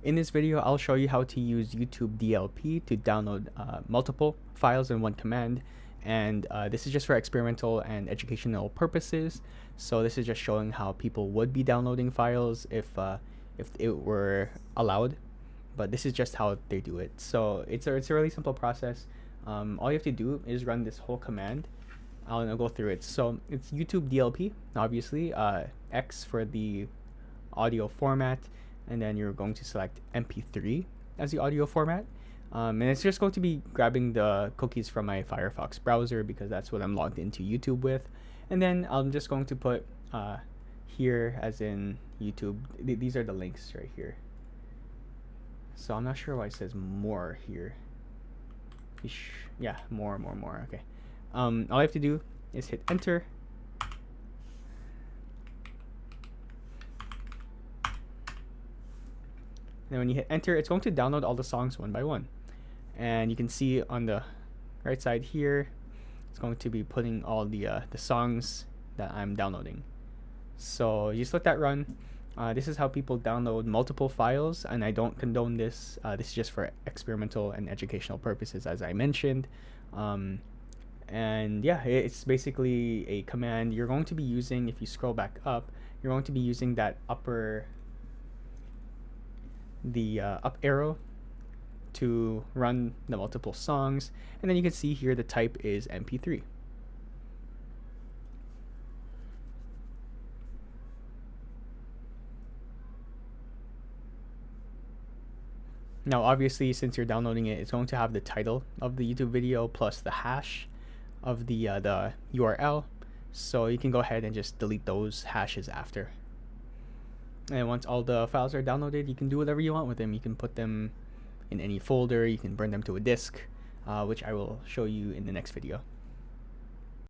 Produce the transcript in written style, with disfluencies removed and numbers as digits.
In this video, I'll show you how to use yt-dlp to download multiple files in one command, and this is just for experimental and educational purposes. So this is just showing how people would be downloading files if it were allowed, but this is just how they do it. So it's a really simple process. All you have to do is run this whole command. I'll go through it. So it's yt-dlp, obviously, X for the audio format, and then you're going to select MP3 as the audio format. And it's just going to be grabbing the cookies from my Firefox browser because that's what I'm logged into YouTube with. And then I'm just going to put here, as in YouTube. These are the links right here. So I'm not sure why it says more here. Yeah, more. Okay. All I have to do is hit enter. And when you hit enter, it's going to download all the songs one by one. And you can see on the right side here, it's going to be putting all the songs that I'm downloading. So you just let that run. This is how people download multiple files, and I don't condone this. This is just for experimental and educational purposes, as I mentioned. And yeah, it's basically a command you're going to be using. If you scroll back up, you're going to be using that up arrow to run the multiple songs, and then you can see here the type is MP3. Now obviously, since you're downloading it, it's going to have the title of the YouTube video plus the hash of the URL, so you can go ahead and just delete those hashes after. And once all the files are downloaded, you can do whatever you want with them. You can put them in any folder, you can burn them to a disk, which I will show you in the next video.